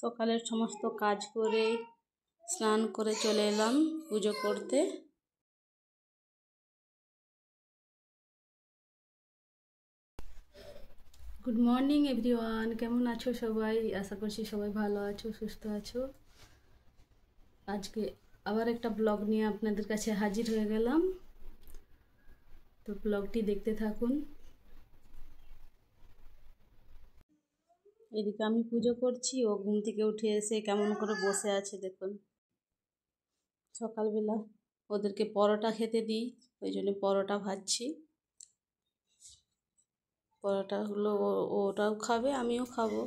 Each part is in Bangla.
সকালের সমস্ত কাজ করে স্নান করে চলে এলাম পুজো করতে। গুড মর্নিং এভরিওয়ান, কেমন আছো সবাই? আশা করছি সবাই ভালো আছো, সুস্থ আছো। আজকে আবার একটা ব্লগ নিয়ে আপনাদের কাছে হাজির হয়ে গেলাম, তো ব্লগটি দেখতে থাকুন। এদিকে আমি পুজো করছি, ও ঘুম থেকে উঠে এসে কেমন করে বসে আছে দেখুন। সকালবেলা ওদেরকে পরোটা খেতে দিই, ওই জন্য পরোটা ভাজছি। পরোটাগুলো ওটাও খাবে, আমিও খাবো,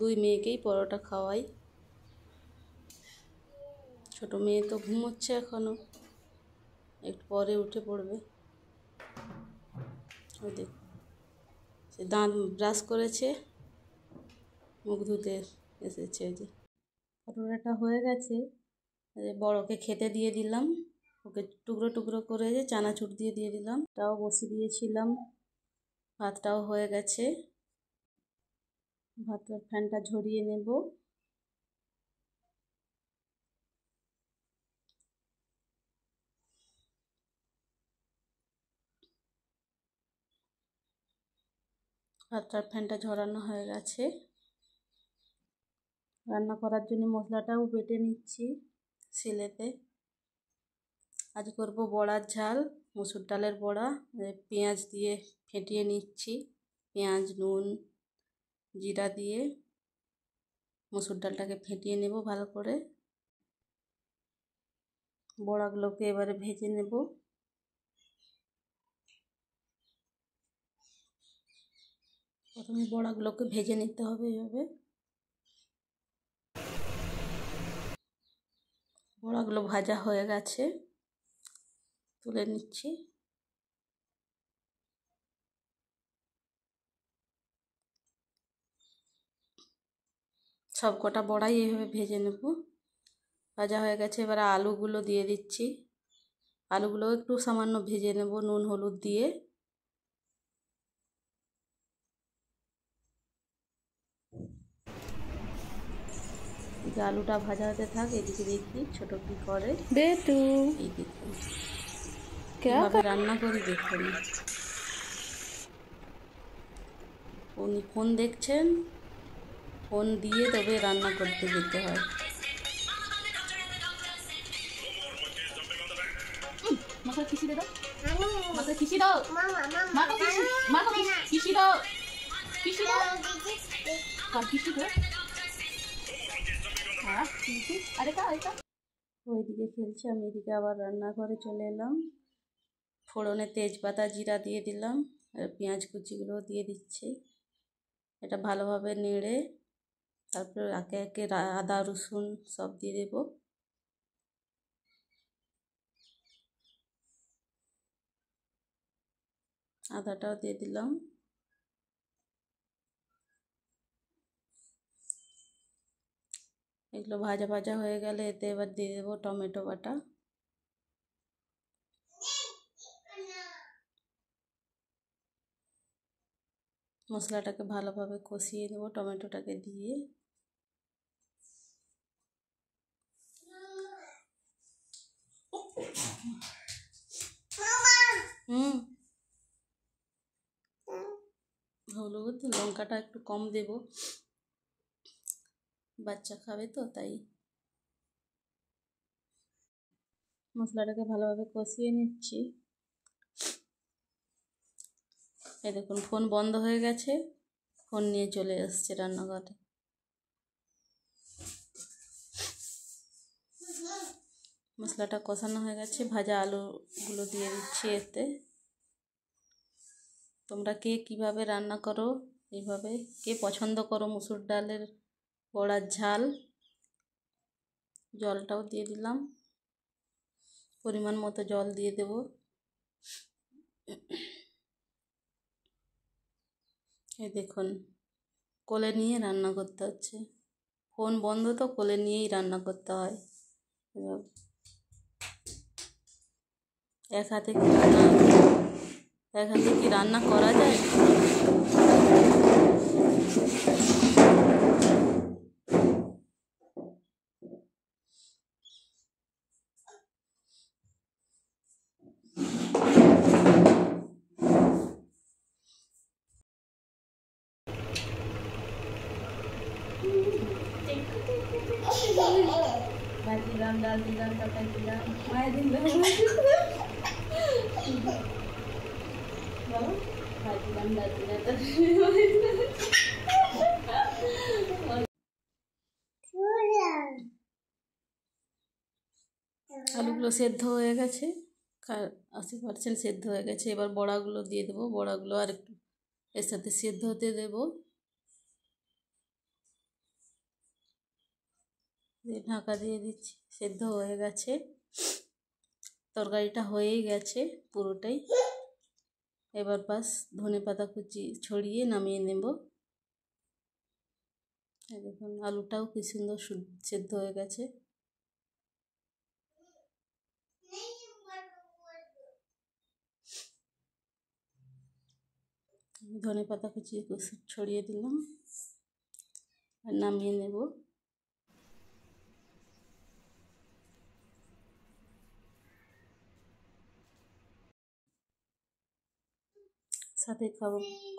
দুই মেয়েকেই পরোটা খাওয়াই। ছোট মেয়ে তো ঘুমোচ্ছে এখনো, একটু পরে উঠে পড়বে। ওই দেখ, সে দাঁত ব্রাশ করেছে, মুখ ধুতে এসেছে। ওই যে পরোটাটা হয়ে গেছে, বড়কে খেতে দিয়ে দিলাম, ওকে টুকরো টুকরো করে যে চানাচুর দিয়ে দিলাম। তাও বসিয়ে দিয়েছিলাম, ভাতটাও হয়ে গেছে। ভাতের ফ্যানটা ঝরিয়ে নেব। ভাতটার ফ্যানটা ঝরানো হয়ে গেছে। রান্না করার জন্য মশলাটাও বেটে নিচ্ছি শিলেতে। আজ করব বড়ার ঝাল, মসুর ডালের বড়া। পেঁয়াজ দিয়ে ফেটিয়ে নিচ্ছি, পেঁয়াজ নুন জিরা দিয়ে মসুর ডালটাকে ফেটিয়ে নেব ভালো করে। বড়াগুলোকে এবারে ভেজে নেব। প্রথমে বড়াগুলোকে ভেজে নিতে হবে এইভাবে। বড়াগুলো ভাজা হয়ে গেছে, তুলে নিচ্ছি। সব কটা বড়াই এইভাবে ভেজে নেব। ভাজা হয়ে গেছে, এবার আলুগুলো দিয়ে দিচ্ছি। আলুগুলো একটু সামান্য ভেজে নেব নুন হলুদ দিয়ে। এদিকে আলুটা ভাজা হতে থাক, এদিকে দেখি ছোট কি করে। বেটু এই দেখুন কিভাবে রান্না করি দেখুন। উনি ফোন দেখছেন, ফোন দিয়ে তবে রান্না করতে যেতে হয়। মাকে খিচি দে দাও, মাকে খিচি দাও, মাকে খিচি দাও, খিচি দাও, কার খিচি দাও। হ্যাঁ খিচি, আরে কা এটা। ওইদিকে খেলছে, আমি এদিকে আবার রান্নাঘরে চলে এলাম। ফোড়নে তেজপাতা জিরা দিয়ে দিলাম, আর পেঁয়াজ কুচিগুলো দিয়ে দিচ্ছি। এটা ভালোভাবে নেড়ে তারপর একে একে আদা রসুন সব দিয়ে দেব। আদাটাও দিয়ে দিলাম। এগুলো ভাজা ভাজা হয়ে গেলে এতে এবার দিয়ে দেবো টমেটো বাটা। মশলাটাকে ভালোভাবে কষিয়ে নেব টমেটোটাকে দিয়ে। হলুদ লঙ্কাটা একটু কম দেব, বাচ্চা খাবে তো তাই। মশলাটাকে ভালোভাবে কষিয়ে নিচ্ছি। এই দেখুন ফোন বন্ধ হয়ে গেছে, ফোন নিয়ে চলে এসছে রান্নাঘরে। মশলাটা কষানো হয়ে গেছে, ভাজা আলুগুলো দিয়ে দিচ্ছি এতে। তোমরা কে কীভাবে রান্না করো, এইভাবে কে পছন্দ করো মসুর ডালের বড়ার ঝাল। জলটাও দিয়ে দিলাম, পরিমাণ মতো জল দিয়ে দেব। এই দেখুন কোলে নিয়ে রান্না করতে হচ্ছে, ফোন বন্ধ তো কোলে নিয়েই রান্না করতে হয়। এক হাতে কি রান্না করা যায়? ভাত দিলাম, ডাল দিলাম, তরকারি দিলাম, মায়ের দিলাম, ভাত দিলাম, ডাল দিলাম, আলুগুলো সেদ্ধ হয়ে গেছে, 80% সেদ্ধ হয়ে গেছে। এবার বড়াগুলো দিয়ে দেবো, বড়াগুলো আর একটু এর সাথে সেদ্ধ হতে দেবো, দিয়ে ঢাকা দিয়ে দিচ্ছি। সেদ্ধ হয়ে গেছে, তরকারিটা হয়েই গেছে পুরোটাই। এবার বাস ধনেপাতা কুচি ছড়িয়ে নামিয়ে নেব। দেখুন আলুটাও কি সুন্দর সেদ্ধ হয়ে গেছে। ধনেপাতা কুচি ছড়িয়ে দিলাম আর নামিয়ে নেব। সাথে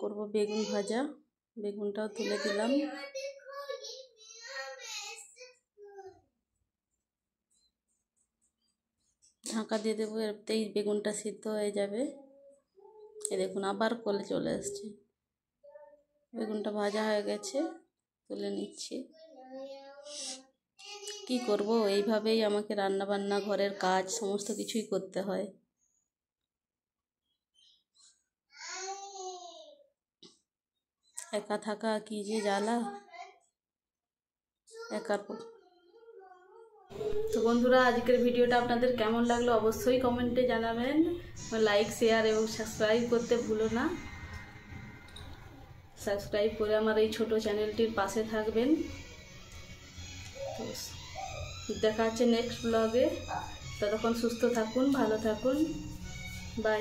করবো বেগুন ভাজা, বেগুনটাও তুলে দিলাম। ঢাকা দিয়ে দেবো, এরতেই বেগুনটা সিদ্ধ হয়ে যাবে। এ দেখুন আবার কলে চলে আসছে। বেগুনটা ভাজা হয়ে গেছে, তুলে নিচ্ছি। কি করব, এইভাবেই আমাকে রান্না বান্না, ঘরের কাজ সমস্ত কিছুই করতে হয়। একা থাকা কি যে জ্বালা, একার। তো বন্ধুরা, আজকের ভিডিওটা আপনাদের কেমন লাগলো অবশ্যই কমেন্টে জানাবেন। লাইক, শেয়ার এবং সাবস্ক্রাইব করতে ভুলো না। সাবস্ক্রাইব করে আমার এই ছোট চ্যানেলটির পাশে থাকবেন। তো দেখা হচ্ছে নেক্সট ব্লগে। ততক্ষণ সুস্থ থাকুন, ভালো থাকুন, বাই।